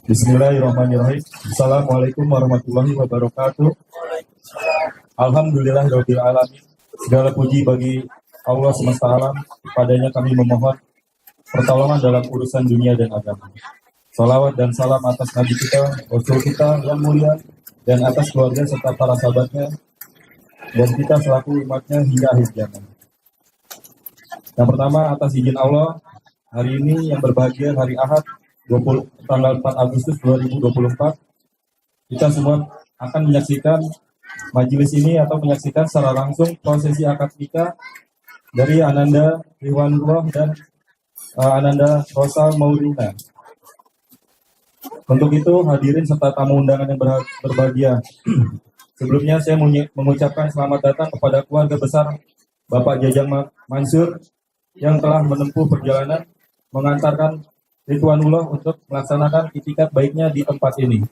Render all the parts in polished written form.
Bismillahirrahmanirrahim. Assalamualaikum warahmatullahi wabarakatuh. Alhamdulillahirabbil alamin. Segala puji bagi Allah semesta alam. Padanya kami memohon pertolongan dalam urusan dunia dan agama. Salawat dan salam atas Nabi kita, Rasul kita yang mulia, dan atas keluarga serta para sahabatnya, dan kita selaku umatnya hingga akhir zaman. Yang pertama, atas izin Allah, hari ini yang berbahagia hari Ahad, tanggal 4 Agustus 2024, kita semua akan menyaksikan majelis ini atau menyaksikan secara langsung prosesi akad nikah dari Ananda Ridwanullah dan Ananda Rosa Maurina. Untuk itu hadirin serta tamu undangan yang berbahagia. Sebelumnya saya mengucapkan selamat datang kepada keluarga besar Bapak Jajang Mansur yang telah menempuh perjalanan mengantarkan Ridwanullah untuk melaksanakan itikad baiknya di tempat ini.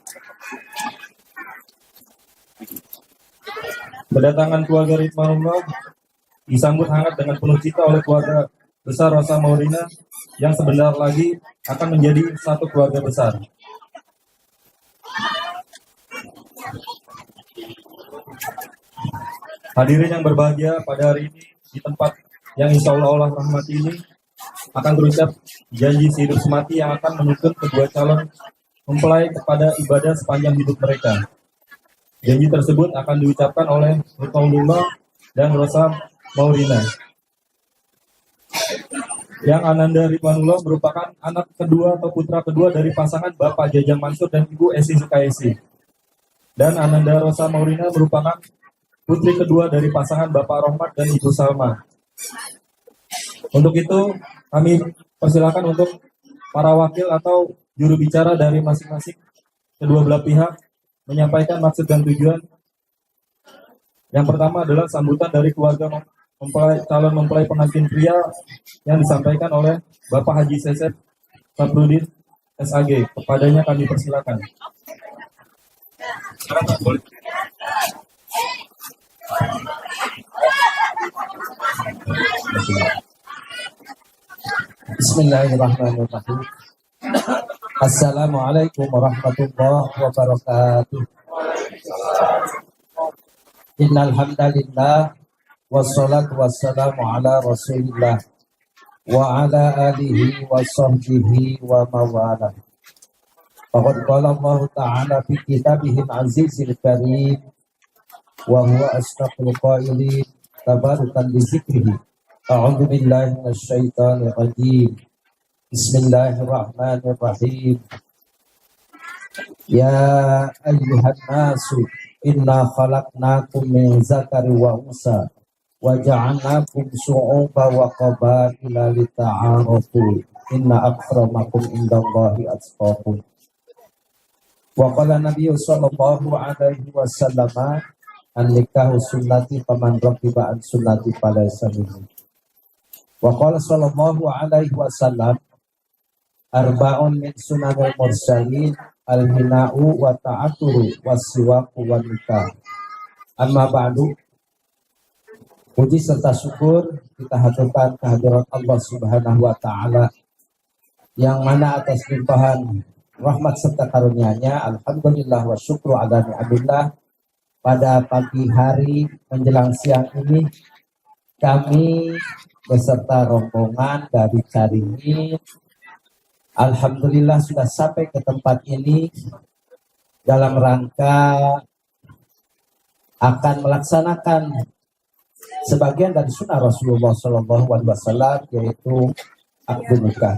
Kedatangan keluarga Ridwanullah disambut hangat dengan penuh cita oleh keluarga besar Rosa Maurina yang sebentar lagi akan menjadi satu keluarga besar. Hadirin yang berbahagia, pada hari ini di tempat yang insya Allah rahmati ini akan terucap janji sehidup semati yang akan menuntun kedua calon mempelai kepada ibadah sepanjang hidup mereka. Janji tersebut akan diucapkan oleh Ridwanullah dan Rosa Maurina. Yang Ananda Ridwanullah merupakan anak kedua atau putra kedua dari pasangan Bapak Jajang Mansur dan Ibu Esi Sukaisi. Dan Ananda Rosa Maurina merupakan putri kedua dari pasangan Bapak Rohmat dan Ibu Salma. Untuk itu, kami persilakan untuk para wakil atau juru bicara dari masing-masing kedua belah pihak menyampaikan maksud dan tujuan. Yang pertama adalah sambutan dari keluarga calon mempelai pengantin pria yang disampaikan oleh Bapak Haji Sesep Saprudin SAG. Kepadanya kami persilakan. Bismillahirrahmanirrahim. Assalamualaikum warahmatullahi wabarakatuh. Innal hamdalillah wassalatu wassalamu ala Rasulillah wa ala alihi wa sahbihi wa mawalah. Faqad qala Allah Ta'ala fi kitabihil azizil karim wa huwa asdaqul qailin tabarukan bi dzikrihi. A'udzu billahi minasyaitonir rajim. Bismillahirrahmanirrahim. Ya ayyuhan nasu inna khalaqnakum min zakari wa unsa wa ja'alnakum syu'uban wa qabaila lita'arafu. Inna akramakum indallahi atqakum. Wa qala Nabi sallallahu alaihi wasallam an-nikahu sunnati faman raqiba an sunnati falaysa minni. Wa qala sallallahu alaihi wasallam arba'un min sunanil mursalin al-hina'u wa ta'aturu was-siwaqu wa nikah. Amma ba'du. Puji serta syukur kita haturkan kehadirat Allah Subhanahu wa taala yang mana atas limpahan rahmat serta karunia-Nya, alhamdulillah wa syukru ala ni'amillah, pada pagi hari menjelang siang ini kami beserta rombongan dari Caringin alhamdulillah sudah sampai ke tempat ini dalam rangka akan melaksanakan sebagian dari sunnah Rasulullah SAW, yaitu akad nikah.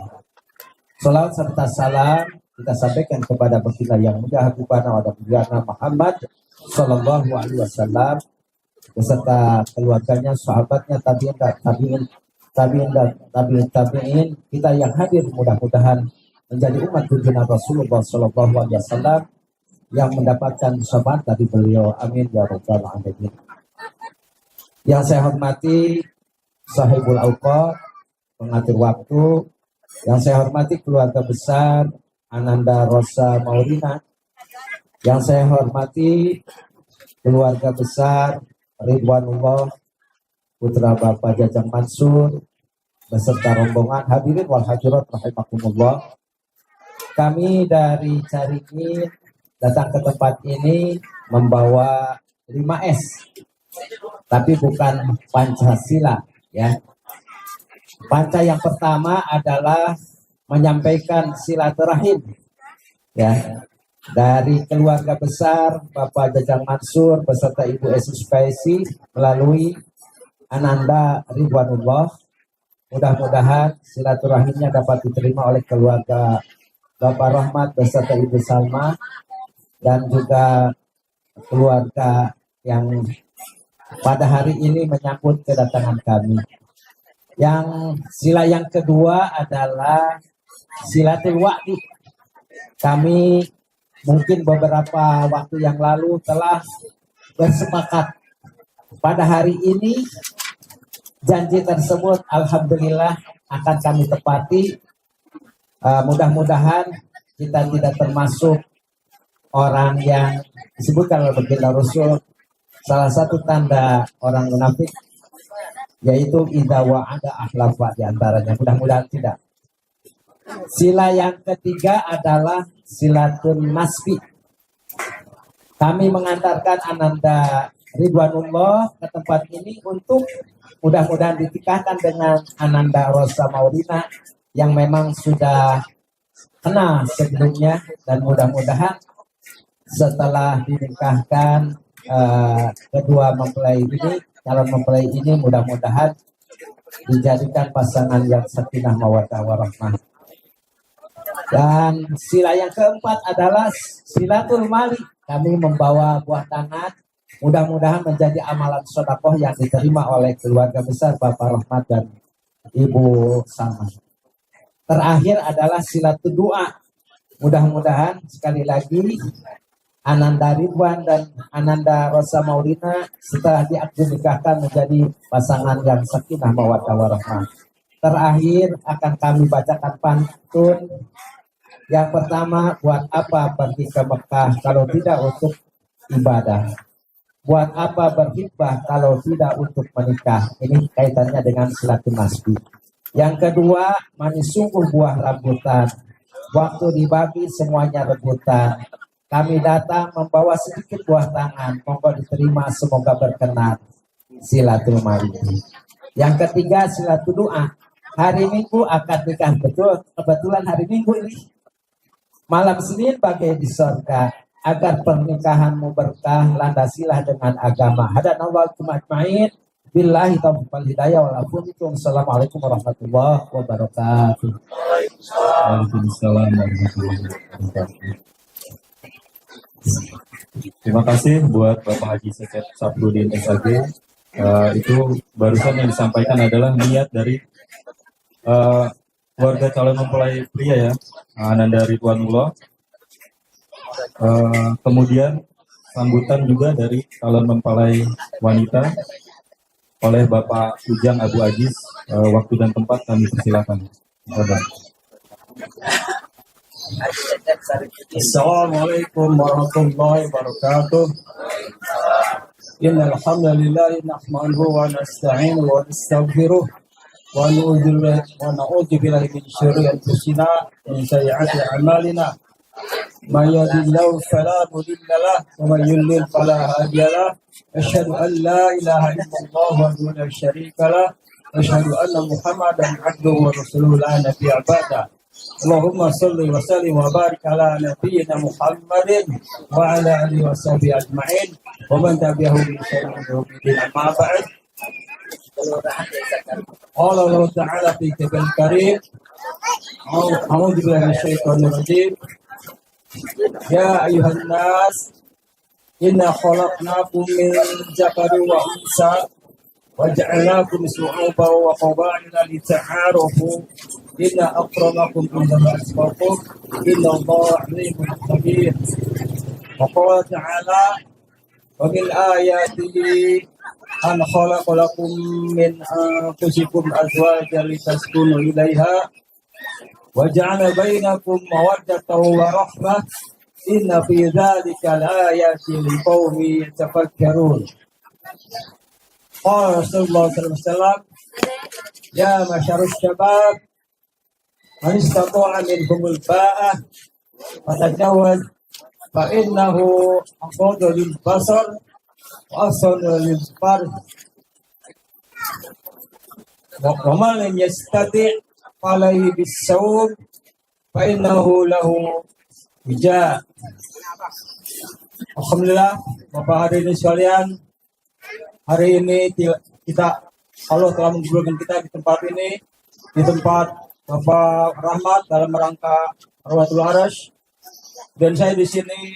Salawat serta salam kita sampaikan kepada baginda yang mulia Habibana wa Nabiyyana Muhammad Sallallahu Alaihi Wasallam beserta keluarganya, sahabatnya, tabi'in kita yang hadir, mudah-mudahan menjadi umat junjungan Rasulullah Sallallahu Alaihi Wasallam yang mendapatkan syafaat dari beliau. Amin ya rabbal alamin. Yang saya hormati sahibul auqat, pengatur waktu. Yang saya hormati keluarga besar Ananda Rosa Maurina. Yang saya hormati keluarga besar Ridwanullah putra Bapak Jajang Mansur beserta rombongan. Hadirin wal hadirat rahimakumullah. Kami dari Caringin datang ke tempat ini membawa 5S, tapi bukan Pancasila ya. Panca yang pertama adalah menyampaikan silaturahim ya dari keluarga besar Bapak Jajang Mansur beserta Ibu Esi Spaisi melalui Ananda Ridwanullah. Mudah-mudahan silaturahimnya dapat diterima oleh keluarga Bapak Rahmat beserta Ibu Salma dan juga keluarga yang pada hari ini menyambut kedatangan kami. Yang sila yang kedua adalah silatul wa'di. Kami mungkin beberapa waktu yang lalu telah bersepakat pada hari ini janji tersebut alhamdulillah akan kami tepati. Mudah-mudahan kita tidak termasuk orang yang disebutkan oleh baginda Rasul, salah satu tanda orang munafik yaitu idza wa'ada akhlafa di antaranya. Mudah-mudahan tidak. Sila yang ketiga adalah silatun nasbi. Kami mengantarkan Ananda Ridwanullah ke tempat ini untuk mudah-mudahan ditikahkan dengan Ananda Rosa Maulina yang memang sudah kenal sebelumnya, dan mudah-mudahan setelah dinikahkan kedua mempelai ini, calon mempelai ini mudah-mudahan dijadikan pasangan yang sakinah mawaddah warahmah. Dan sila yang keempat adalah silatul mali. Kami membawa buah tangan, mudah-mudahan menjadi amalan sedekah yang diterima oleh keluarga besar Bapak Rahmat dan Ibu Salma. Terakhir adalah silatul doa. Mudah-mudahan sekali lagi Ananda Ridwan dan Ananda Rosa Maulina setelah diakad nikahkan menjadi pasangan yang sakinah mawaddah warahmah. Terakhir akan kami bacakan pantun. Yang pertama, buat apa pergi ke Mekah kalau tidak untuk ibadah? Buat apa berkhidbah kalau tidak untuk menikah? Ini kaitannya dengan silatul nasbi. Yang kedua, manis sungguh buah rambutan. Waktu dibagi semuanya rebutan. Kami datang membawa sedikit buah tangan. Monggo diterima, semoga berkenan. Silatul mali. Yang ketiga, silatul doa. Hari Minggu akad nikah, betul. Kebetulan hari Minggu ini. Malam Senin bagai di surga. Agar pernikahanmu berkah, landasilah dengan agama. Hadanallahu ajma'in. Billahi taufiq wal hidayah wal afikum. Assalamualaikum warahmatullahi wabarakatuh. Waalaikumsalam warahmatullahi wabarakatuh. Terima kasih buat Bapak Haji Cecep Saprudin SAG. Itu barusan yang disampaikan adalah niat dari warga calon mempelai pria ya, Ananda Ridwanullah. Kemudian sambutan juga dari calon mempelai wanita oleh Bapak Ujang Abu Aziz. Waktu dan tempat kami persilakan. Assalamualaikum warahmatullahi wabarakatuh. Innal hamdalillah nahmaduhu wa nasta'inuhu wa nastaghfiruh wa na'udzu billahi min syururi anfusina wa min sayyiati a'malina. May yahdihillahu fala mudilla lahu wa may yudlil fala hadiya lahu. Asyhadu an la ilaha illallah wahdahu la syarika lahu wa asyhadu anna Muhammadan abduhu wa rasuluhu la nabiyya ba'da. Allahumma salli wa sallim wa barik ala nabiyyina Muhammadin wa ala alihi wa sahbihi ajma'in wa man tabi'ahum bi ihsanin ila yaumil amma ba'd. Qala Allah ta'ala fi kitabil karim. A'udzu billahi minasyaitonir rajim. Ya ayuhan nas, inna khalaqnakum min dzakarin wa unsa wa ja'alnakum syu'uban wa qabaila lita'arafu. Inna akramakum indallahi atqakum. Innallaha 'alimun khabir. Wa qala ta'ala wa min ayatihi an khalaqa lakum min anfusikum azwajan litaskunu ilaiha wa ja'ala bainakum mawaddatan wa rahmah. Inna fi dzalika laayatin liqaumin yatafakkarun. Qala Rasulullah sallallahu alaihi wasallam, ya masyarus syabab, man istata'a minhumul ba'ah fatajawaz fa innahu aqadu lil basar wa ahsanu lil farj wa man lam yastati' falaihi bis-sawm fa innahu lahu wija. Alhamdulillah, Bapak hadirin sekalian, hari ini kita Allah telah mengumpulkan kita di tempat ini, di tempat Bapak Rahmat dalam rangka Rawatul Arash, dan saya di sini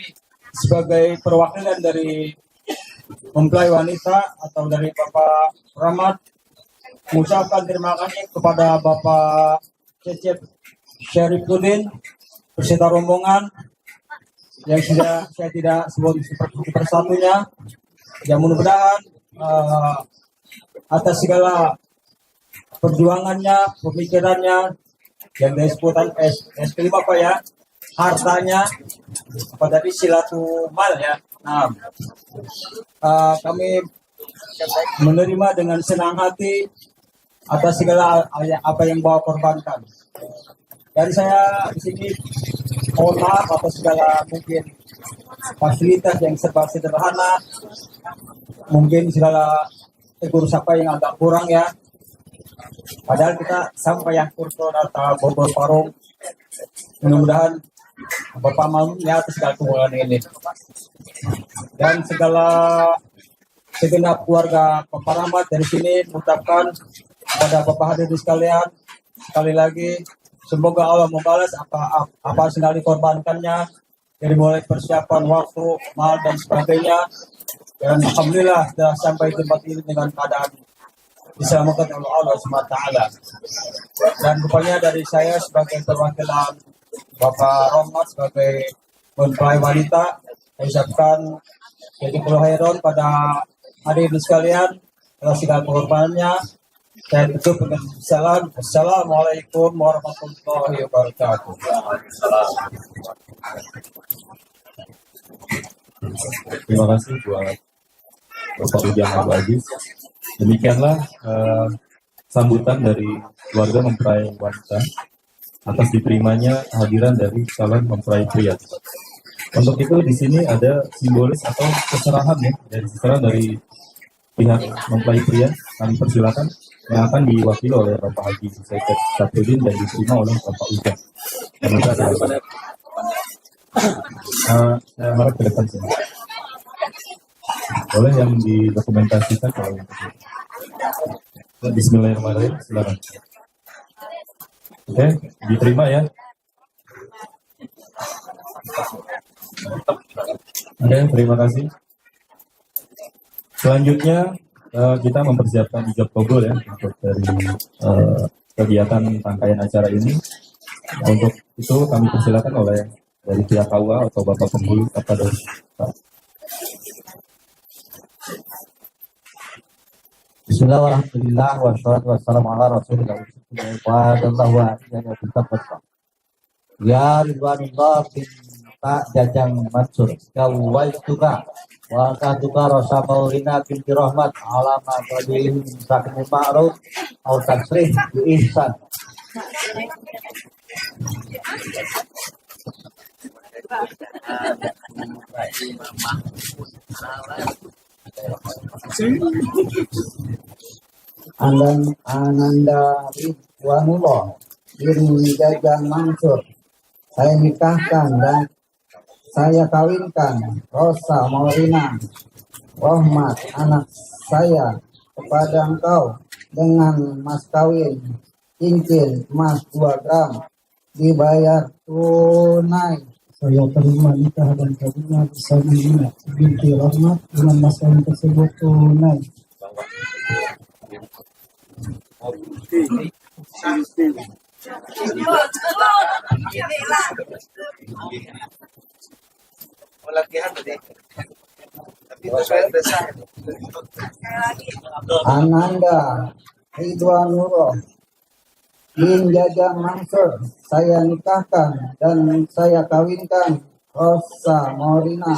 sebagai perwakilan dari mempelai wanita atau dari Bapak Rahmat mengucapkan terima kasih kepada Bapak Cecep Syarifuddin beserta rombongan yang sudah saya tidak sebut seperti persatunya, yang mudah-mudahan atas segala perjuangannya, pemikirannya, yang dari sebutan S5 apa ya, hartanya, apa tadi silatumal ya. Nah, kami menerima dengan senang hati atas segala apa yang bawa korbankan. Dan saya di sini mohon maaf atas segala mungkin fasilitas yang serba sederhana, mungkin segala tegur sapa yang agak kurang ya. Padahal kita sampai yang kurso atau Bogor Parung, mudah-mudahan Bapak malu ya atas segala kekurangan ini. Dan segala segenap keluarga Bapak Rahmat dari sini mengucapkan kepada Bapak hadirin sekalian sekali lagi, semoga Allah membalas apa yang dikorbankannya dari mulai persiapan waktu, mal dan sebagainya. Dan alhamdulillah sudah sampai tempat ini dengan keadaan diselamatkan oleh Allah SWT. Dan rupanya dari saya sebagai perwakilan Bapak Rahmat sebagai mempelai wanita, saya ucapkan jazakallahu khairan pada hadirin sekalian atas segala pengorbanannya. Saya tutup dengan salam. Assalamualaikum warahmatullahi wabarakatuh. Terima kasih buat Bapak Ujang Abu Aziz. Demikianlah sambutan dari keluarga mempelai wanita atas diterimanya kehadiran dari calon mempelai pria. Untuk itu di sini ada simbolis atau keserahan ya dari pihak mempelai pria. Kami persilakan yang akan diwakili oleh Bapak Haji Cecep Syarifuddin dan diterima oleh Bapak Ujang. Saya harap ke depan sini. Boleh yang didokumentasikan kalau Bismillahirrahmanirrahim, silakan. Oke, diterima ya. Oke, terima kasih. Selanjutnya kita mempersiapkan ijab kabul ya untuk dari kegiatan rangkaian acara ini. Untuk itu kami persilakan oleh dari pihak KUA atau Bapak Penghulu kepada Pak. Bismillahirrahmanirrahim. Wassalatu wassalamu ala Rasulillah wa sallallahu alaihi wasallam. Ya Ridwanullah binta Jajang Mansur Gawaituka wa katuka Rosa Maulina binti Rahmat alama qadilin sakni ma'ruf au tasrih bi ihsan. Ananda Ridwanullah bin Jajang Mansur, saya nikahkan dan saya kawinkan Rosa Maulina Rahmat anak saya kepada engkau dengan mas kawin cincin emas 2 gram dibayar tunai. Saya terima nikah dan kawinnya bersama Nina binti Rahmat dengan mas kawin tersebut tunai. Ananda Ridwanullah bin Jajang Mansur, saya nikahkan dan saya kawinkan Rosa Maulina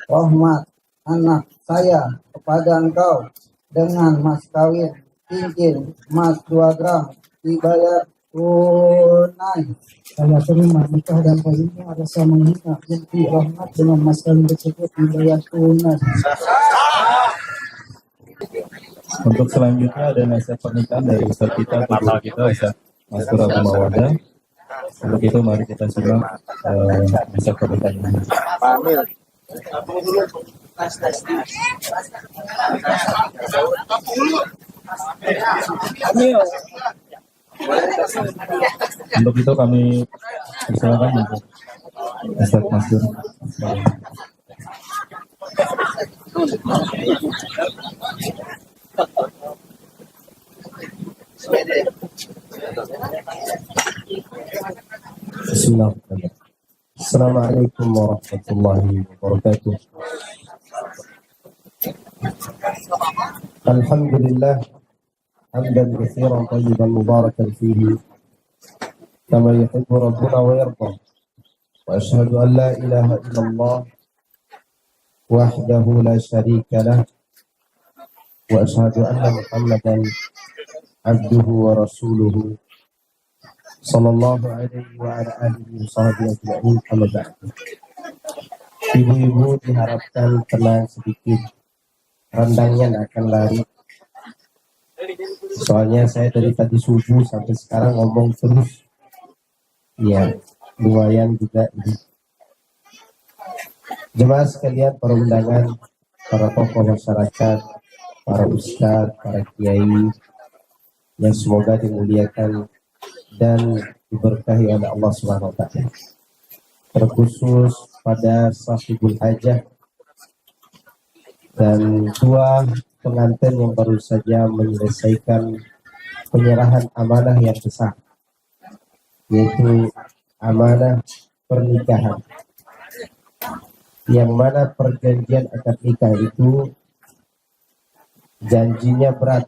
Rahmat anak saya kepada engkau dengan mas kawin cincin emas 2 gram dibayar tunai. Saya terima nikah dan kawinnya rasa menghina mimpi rahmat dengan mas kawin tersebut dibayar tunai. Untuk selanjutnya ada nasihat pernikahan dari Ustaz kita atau guru kita Ustaz Maskur Abu Mawada. Untuk itu mari kita simak nasihat pernikahan ini. Untuk itu kami persilakan untuk Ustaz Maskur. Bismillahirrahmanirrahim. Assalamualaikum warahmatullahi wabarakatuh. Alhamdulillah hamdan katsiran tayyiban mubarakan fihi kama yuhibbu rabbuna wa yarda. Wa asyhadu an la ilaha illallah wahdahu la syarika lah wa asyhadu anna Muhammadan abduhu wa rasuluhu sallallahu alaihi wa ala alihi wa sahbihi ajma'in. Amma ba'du. Ibu-ibu diharapkan tenang sedikit, rendangnya akan lari. Soalnya saya dari tadi subuh sampai sekarang ngomong terus. Iya, lumayan juga ini. Jemaah sekalian, para undangan, para tokoh masyarakat, para ustadz, para kiai, yang semoga dimuliakan dan diberkahi oleh Allah Subhanahu wa taala. Terkhusus pada sahibul hajah dan dua pengantin yang baru saja menyelesaikan penyerahan amanah yang besar, yaitu amanah pernikahan, yang mana perjanjian akad nikah itu janjinya berat.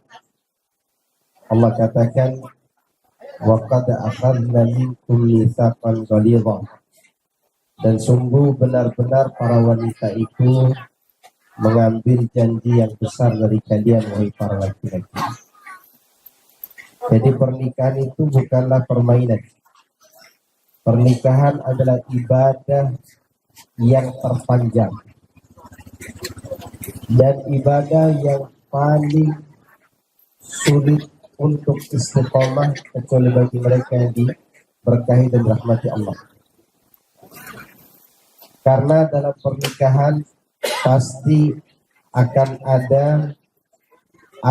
Allah katakan wa qad akhadna minkum mitsaqan ghalidha, dan sungguh benar-benar para wanita itu mengambil janji yang besar dari kalian, wahai para laki-laki. Jadi pernikahan itu bukanlah permainan. Pernikahan adalah ibadah yang terpanjang dan ibadah yang paling sulit untuk istiqomah kecuali bagi mereka yang diberkahi dan rahmati Allah. Karena dalam pernikahan pasti akan ada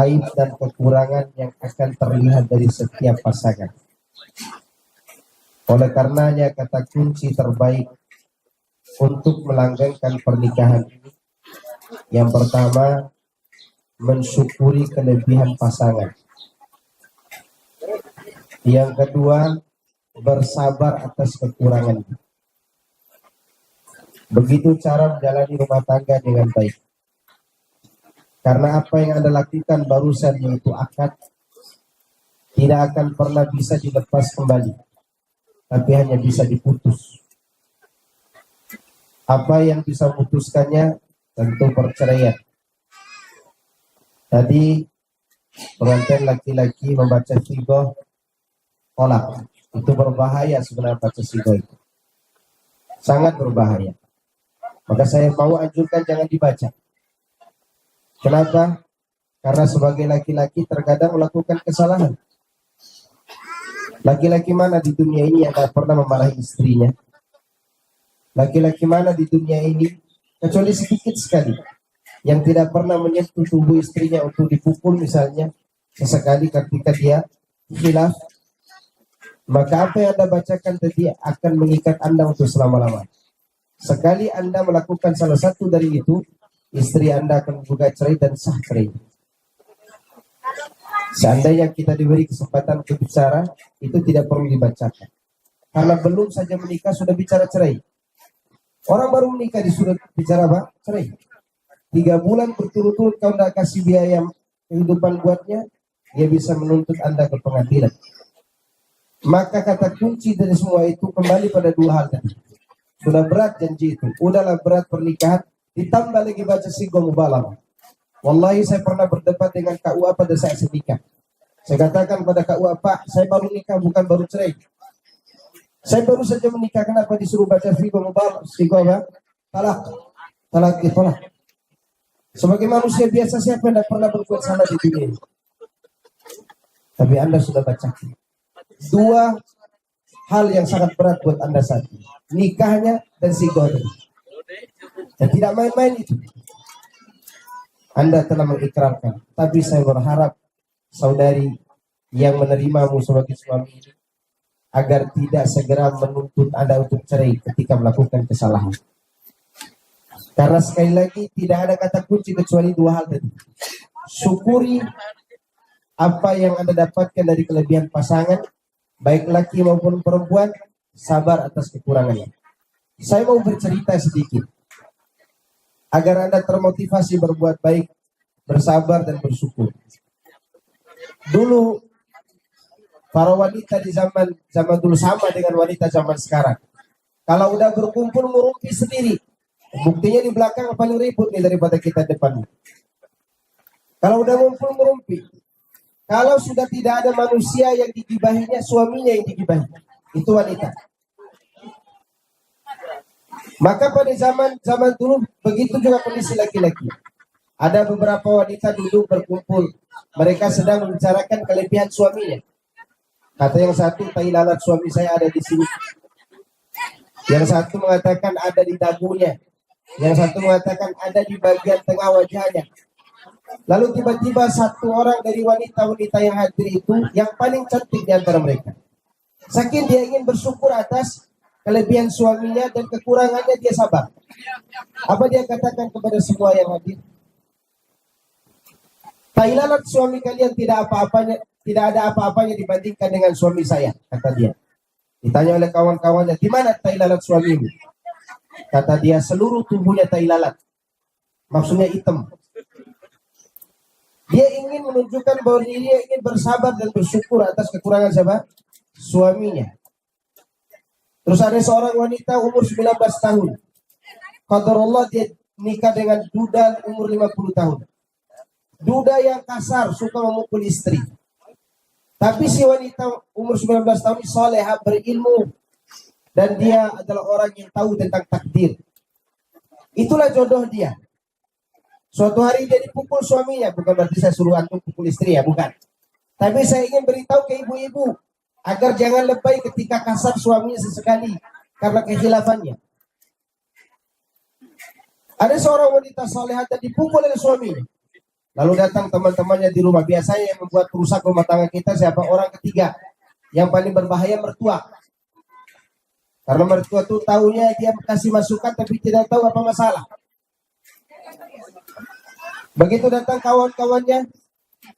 aib dan kekurangan yang akan terlihat dari setiap pasangan. Oleh karenanya kata kunci terbaik untuk melanggengkan pernikahan ini, yang pertama, mensyukuri kelebihan pasangan. Yang kedua, bersabar atas kekurangan. Begitu cara menjalani rumah tangga dengan baik. Karena apa yang Anda lakukan barusan, yaitu akad, tidak akan pernah bisa dilepas kembali, tapi hanya bisa diputus. Apa yang bisa memutuskannya? Tentu perceraian. Tadi pengantin laki-laki membaca sigoh tolak. Itu berbahaya sebenarnya, baca sigoh itu. Sangat berbahaya. Maka saya mau anjurkan jangan dibaca. Kenapa? Karena sebagai laki-laki terkadang melakukan kesalahan. Laki-laki mana di dunia ini yang tak pernah memarahi istrinya? Laki-laki mana di dunia ini, kecuali sedikit sekali, yang tidak pernah menyentuh tubuh istrinya untuk dipukul misalnya, sesekali ketika dia khilaf, maka apa yang Anda bacakan tadi akan mengikat Anda untuk selama-lamanya. Sekali Anda melakukan salah satu dari itu, istri Anda akan menggugat cerai dan sah cerai. Seandainya kita diberi kesempatan untuk bicara, itu tidak perlu dibacakan. Karena belum saja menikah sudah bicara cerai. Orang baru menikah disuruh bicara apa? Cerai. 3 bulan berturut-turut kau tidak kasih biaya kehidupan buatnya, dia bisa menuntut Anda ke pengadilan. Maka kata kunci dari semua itu kembali pada 2 hal tadi. Sudah berat janji itu, udahlah berat pernikahan, ditambah lagi baca sigoh mubalah. Wallahi saya pernah berdebat dengan KUA pada saat saya nikah. Saya katakan pada Kak Wak, Pak, saya baru nikah bukan baru cerai. Saya baru saja menikah, kenapa disuruh baca fiqh mubal, fiqh apa? Talak ditolak. Sebagai manusia biasa, siapa yang tidak pernah berbuat salah di dunia ini? Tapi Anda sudah baca. Dua hal yang sangat berat buat Anda saat ini. Nikahnya dan sigonya. Dan tidak main-main itu. Anda telah mengikrarkan. Tapi saya berharap saudari yang menerimamu sebagai suami ini agar tidak segera menuntut Anda untuk cerai ketika melakukan kesalahan. Karena sekali lagi tidak ada kata kunci kecuali dua hal tadi. Syukuri apa yang Anda dapatkan dari kelebihan pasangan, baik laki maupun perempuan, sabar atas kekurangannya. Saya mau bercerita sedikit agar Anda termotivasi berbuat baik, bersabar dan bersyukur. Dulu para wanita di zaman dulu sama dengan wanita zaman sekarang. Kalau udah berkumpul merumpi sendiri. Buktinya di belakang paling ribut nih daripada kita depan. Kalau udah ngumpul merumpi. Kalau sudah tidak ada manusia yang digibahinya, suaminya yang digibahi. Itu wanita. Maka pada zaman dulu begitu juga kondisi laki-laki. Ada beberapa wanita dulu berkumpul. Mereka sedang membicarakan kelebihan suaminya. Kata yang satu, tai lalat suami saya ada di sini. Yang satu mengatakan ada di dagunya. Yang satu mengatakan ada di bagian tengah wajahnya. Lalu tiba-tiba satu orang dari wanita-wanita yang hadir itu yang paling cantik di antara mereka. Saking dia ingin bersyukur atas kelebihan suaminya dan kekurangannya, dia sabar. Apa dia katakan kepada semua yang hadir? Tai lalat suami kalian tidak ada apa-apanya dibandingkan dengan suami saya, kata dia. Ditanya oleh kawan-kawannya, di mana tai lalat suamimu? Kata dia, seluruh tubuhnya tai lalat. Maksudnya hitam. Dia ingin menunjukkan bahwa dia ingin bersabar dan bersyukur atas kekurangan siapa? Suaminya. Terus ada seorang wanita umur 19 tahun. Qadarullah dia nikah dengan duda umur 50 tahun. Duda yang kasar, suka memukul istri. Tapi si wanita umur 19 tahun ini salehah, berilmu. Dan dia adalah orang yang tahu tentang takdir. Itulah jodoh dia. Suatu hari dia dipukul suaminya. Bukan berarti saya suruh antum pukul istri ya, bukan. Tapi saya ingin beritahu ke ibu-ibu agar jangan lebay ketika kasar suaminya sesekali karena kehilafannya. Ada seorang wanita salehah dan dipukul oleh suaminya. Lalu datang teman-temannya di rumah. Biasanya yang membuat rusak rumah tangga kita siapa? Orang ketiga. Yang paling berbahaya mertua. Karena mertua tuh taunya dia kasih masukan tapi tidak tahu apa masalah. Begitu datang kawan-kawannya,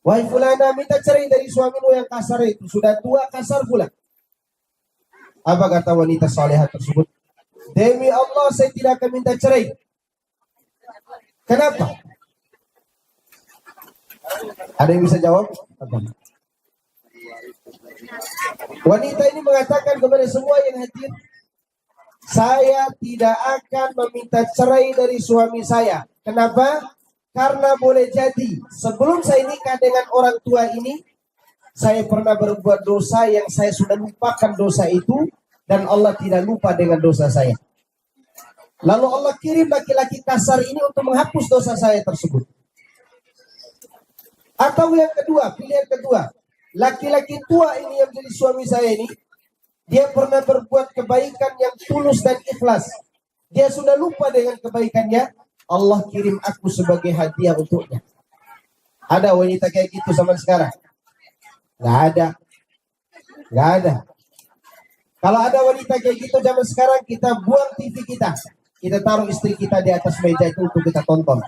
wahai fulana, minta cerai dari suamimu yang kasar itu. Sudah tua, kasar pula. Apa kata wanita salehah tersebut? Demi Allah, saya tidak akan minta cerai. Kenapa? Ada yang bisa jawab? Wanita ini mengatakan kepada semua yang hadir, saya tidak akan meminta cerai dari suami saya. Kenapa? Karena boleh jadi sebelum saya nikah dengan orang tua ini, saya pernah berbuat dosa yang saya sudah lupakan dosa itu, dan Allah tidak lupa dengan dosa saya. Lalu Allah kirim laki-laki kasar ini untuk menghapus dosa saya tersebut. Atau yang kedua, pilihan kedua, laki-laki tua ini yang menjadi suami saya ini, dia pernah berbuat kebaikan yang tulus dan ikhlas. Dia sudah lupa dengan kebaikannya. Allah kirim aku sebagai hadiah untuknya. Ada wanita kayak gitu zaman sekarang? Gak ada. Gak ada. Kalau ada wanita kayak gitu zaman sekarang, kita buang TV kita. Kita taruh istri kita di atas meja itu untuk kita tonton.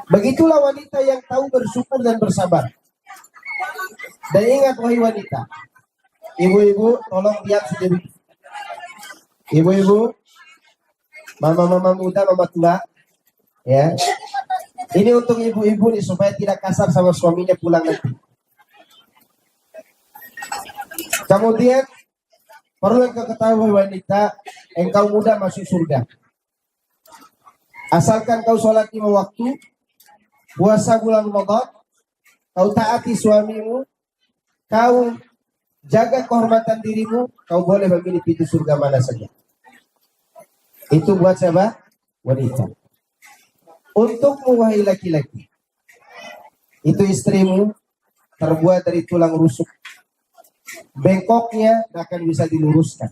Begitulah wanita yang tahu bersyukur dan bersabar. Dan ingat wahai wanita, ibu-ibu tolong diam sendiri. Ibu-ibu, mama-mama muda, mama tua, ya. Ini untuk ibu-ibu nih supaya tidak kasar sama suaminya pulang nanti. Kemudian perlu engkau ketahui wanita, engkau muda masuk surga. Asalkan kau sholat 5 waktu, puasa bulan Ramadan, kau taati suamimu, kau jaga kehormatan dirimu, kau boleh memilih pintu surga mana saja. Itu buat siapa? Wanita. Untukmu wahai laki-laki, itu istrimu terbuat dari tulang rusuk. Bengkoknya akan bisa diluruskan.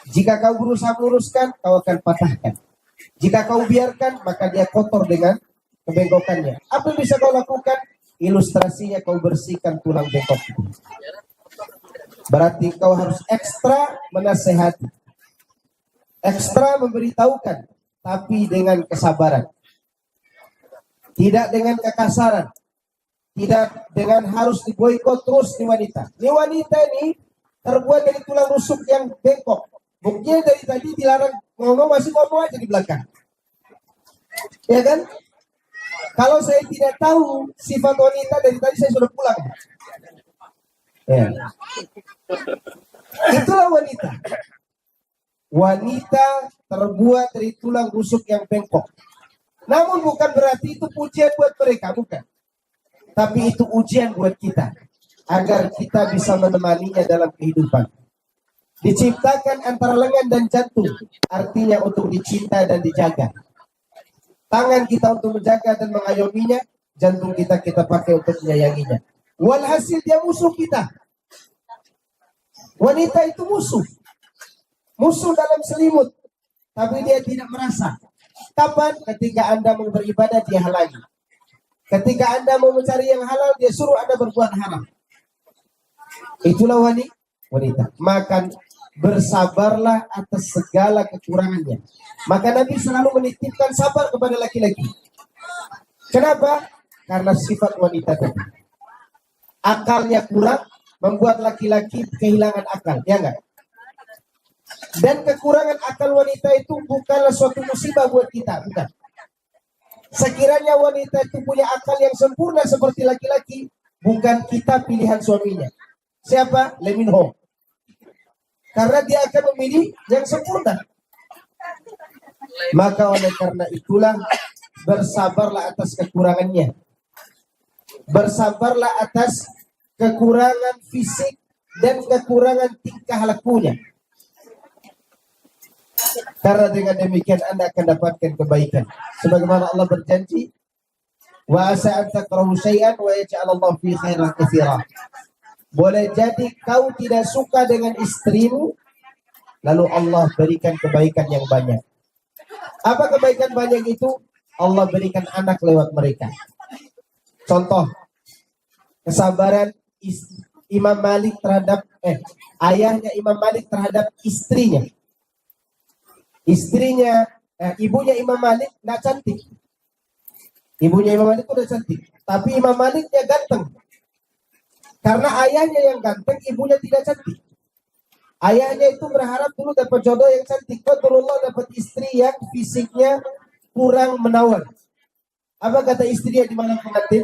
Jika kau berusaha meluruskan, kau akan patahkan. Jika kau biarkan, maka dia kotor dengan kebengkokannya. Apa yang bisa kau lakukan? Ilustrasinya kau bersihkan tulang bengkok itu. Berarti kau harus ekstra menasehati, ekstra memberitahukan, tapi dengan kesabaran. Tidak dengan kekasaran. Tidak dengan harus diboikot terus di wanita. Ini wanita ini terbuat dari tulang rusuk yang bengkok. Buktinya dari tadi dilarang ngomong, masih ngomong aja di belakang. Ya kan? Kalau saya tidak tahu sifat wanita dari tadi saya sudah pulang. Ya. Itulah wanita. Wanita terbuat dari tulang rusuk yang bengkok. Namun bukan berarti itu pujian buat mereka, bukan. Tapi itu ujian buat kita, agar kita bisa menemaninya dalam kehidupan. Diciptakan antara lengan dan jantung, artinya untuk dicinta dan dijaga. Tangan kita untuk menjaga dan mengayominya, jantung kita pakai untuk menyayanginya. Walhasil dia musuh kita. Wanita itu musuh. Musuh dalam selimut, tapi dia tidak merasa. Kapan? Ketika Anda mau beribadah, dia halangi. Ketika Anda mau mencari yang halal, dia suruh Anda berbuat haram. Itulah wanita. Maka bersabarlah atas segala kekurangannya. Maka Nabi selalu menitipkan sabar kepada laki-laki. Kenapa? Karena sifat wanita tadi. Akalnya kurang, membuat laki-laki kehilangan akal. Ya enggak? Dan kekurangan akal wanita itu bukanlah suatu musibah buat kita, bukan. Sekiranya wanita itu punya akal yang sempurna seperti laki-laki, bukan kita pilihan suaminya. Siapa? Lee Min Ho. Karena dia akan memilih yang sempurna. Maka oleh karena itulah, bersabarlah atas kekurangannya. Bersabarlah atas kekurangan fisik dan kekurangan tingkah lakunya. Karena dengan demikian Anda akan dapatkan kebaikan. Sebagaimana Allah berjanji, wa asa an takrahu syai'an wa yaj'alallahu fi khairan katsira. Boleh jadi kau tidak suka dengan istrimu, lalu Allah berikan kebaikan yang banyak. Apa kebaikan banyak itu? Allah berikan anak lewat mereka. Contoh, kesabaran Imam Malik terhadap ayahnya Imam Malik terhadap istrinya. Ibunya Imam Malik tidak cantik. Ibunya Imam Malik itu udah cantik, tapi Imam Maliknya ganteng. Karena ayahnya yang ganteng, ibunya tidak cantik. Ayahnya itu berharap dulu dapat jodoh yang cantik. Qadarullah dapat istri yang fisiknya kurang menawan. Apa kata istrinya di malam pengantin?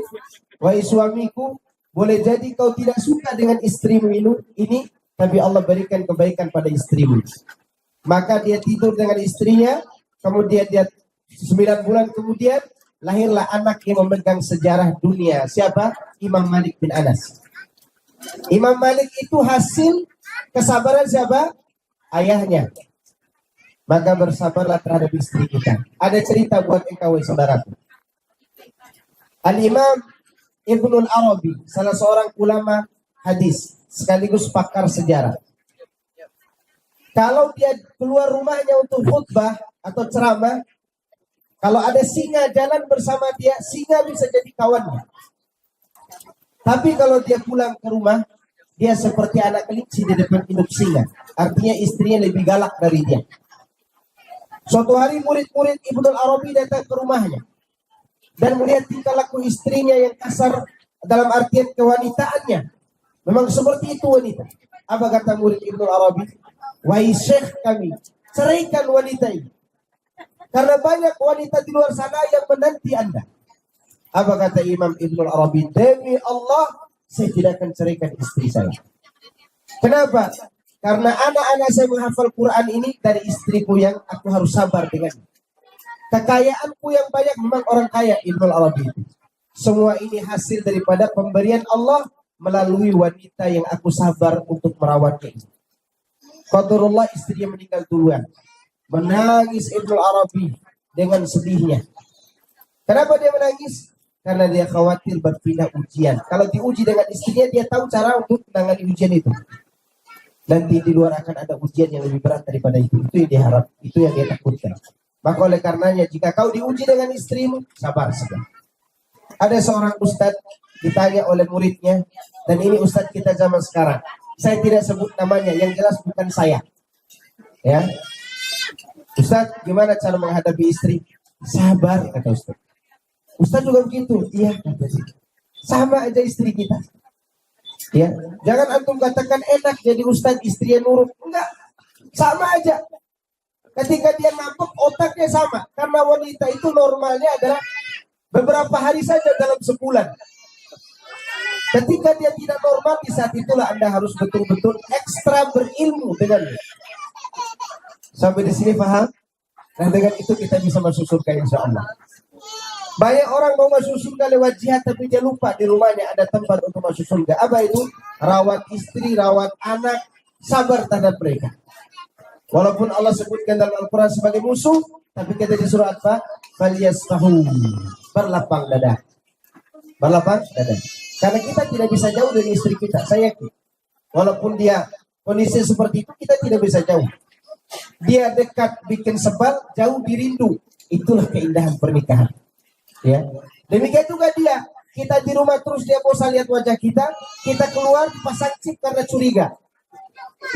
Wahai suamiku, boleh jadi kau tidak suka dengan istrimu ini, tapi Allah berikan kebaikan pada istrimu. Maka dia tidur dengan istrinya, kemudian dia 9 bulan kemudian lahirlah anak yang memegang sejarah dunia. Siapa? Imam Malik bin Anas. Imam Malik itu hasil kesabaran siapa? Ayahnya. Maka bersabarlah terhadap istri kita. Ada cerita buat engkau saudaraku. Al-Imam Ibnul Arabi, salah seorang ulama hadis sekaligus pakar sejarah. Kalau dia keluar rumahnya untuk khutbah atau ceramah, kalau ada singa jalan bersama dia, singa bisa jadi kawannya. Tapi kalau dia pulang ke rumah, dia seperti anak kelinci di depan induk singa. Artinya istrinya lebih galak dari dia. Suatu hari murid-murid Ibnul Arabi datang ke rumahnya dan melihat tingkah laku istrinya yang kasar dalam artian kewanitaannya. Memang seperti itu wanita. Apa kata murid Ibnul Arabi? Wahai syekh kami, ceraikan wanita ini. Karena banyak wanita di luar sana yang menanti Anda. Apa kata Imam Ibnul Arabi? Demi Allah, saya tidak akan ceraikan istri saya. Kenapa? Karena anak-anak saya menghafal Quran ini dari istriku yang aku harus sabar dengan. Kekayaanku yang banyak, memang orang kaya Ibnul Arabi itu. Semua ini hasil daripada pemberian Allah melalui wanita yang aku sabar untuk merawatnya. Qadarullah istrinya meninggal duluan. Menangis Ibnu Arabi dengan sedihnya. Kenapa dia menangis? Karena dia khawatir berpindah ujian. Kalau diuji dengan istrinya, dia tahu cara untuk menangani ujian itu. Nanti di luar akan ada ujian yang lebih berat daripada itu. Itu yang diharap, itu yang dia takutkan. Maka oleh karenanya, jika kau diuji dengan istrimu, sabar saja. Ada seorang ustadz ditanya oleh muridnya, dan ini ustadz kita zaman sekarang. Saya tidak sebut namanya, yang jelas bukan saya. Ya, Ustadz, gimana cara menghadapi istri? Sabar, kata ustadz. Ustadz juga begitu. Iya, kata dia. Sama aja istri kita. Ya, jangan antum katakan enak jadi ustadz istrinya nurut. Enggak, sama aja. Ketika dia ngambek, otaknya sama. Karena wanita itu normalnya adalah beberapa hari saja dalam sebulan. Ketika dia tidak normal, di saat itulah Anda harus betul-betul ekstra berilmu dengannya. Sampai di sini paham? Nah, dengan itu kita bisa masuk surga insya Allah. Banyak orang mau masuk surga lewat jihad, tapi dia lupa di rumahnya ada tempat untuk masuk surga. Apa itu? Rawat istri, rawat anak, sabar terhadap mereka. Walaupun Allah sebutkan dalam Al-Quran sebagai musuh, tapi kita disuruh apa? Falyasfahu, berlapang dada. Berlapang dada. Karena kita tidak bisa jauh dari istri kita, saya yakin. Walaupun dia kondisi seperti itu, kita tidak bisa jauh. Dia dekat bikin sebal, jauh dirindu. Itulah keindahan pernikahan. Ya, demikian juga dia. Kita di rumah terus dia bosan lihat wajah kita keluar pasang chip karena curiga.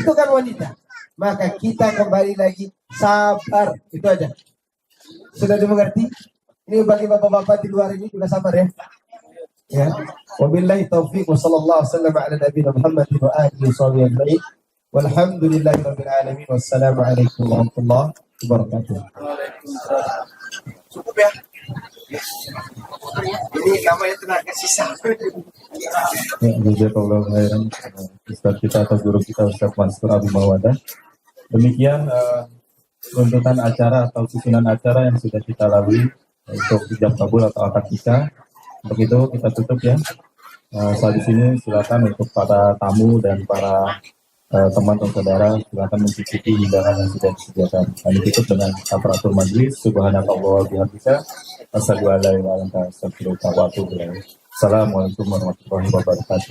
Itu kan wanita. Maka kita kembali lagi sabar, itu aja. Sudah dimengerti? Ini bagi bapak-bapak di luar ini juga sabar ya. Ya. Wabillahi taufiq wa sallallahu wasallam ala nabiyina Muhammad wa alihi wasallam. Walhamdulillahirabbil alamin. Wassalamualaikum warahmatullahi wabarakatuh. Cukup ya. Ini namanya tenaga sisa. Jazakallahu khairan Ustaz kita atau guru kita Ustaz Mansur Abu Mawadah. Demikian runtutan acara atau susunan acara yang sudah kita lalui untuk ijab kabul atau akad nikah. Untuk itu kita tutup ya. Saat di sini silakan untuk para tamu dan para teman dan saudara silakan mencicipi hidangan yang sudah disediakan. Kami tutup dengan aparatur majlis. Subhanallah wa bihamdika. Assalamualaikum warahmatullahi wabarakatuh.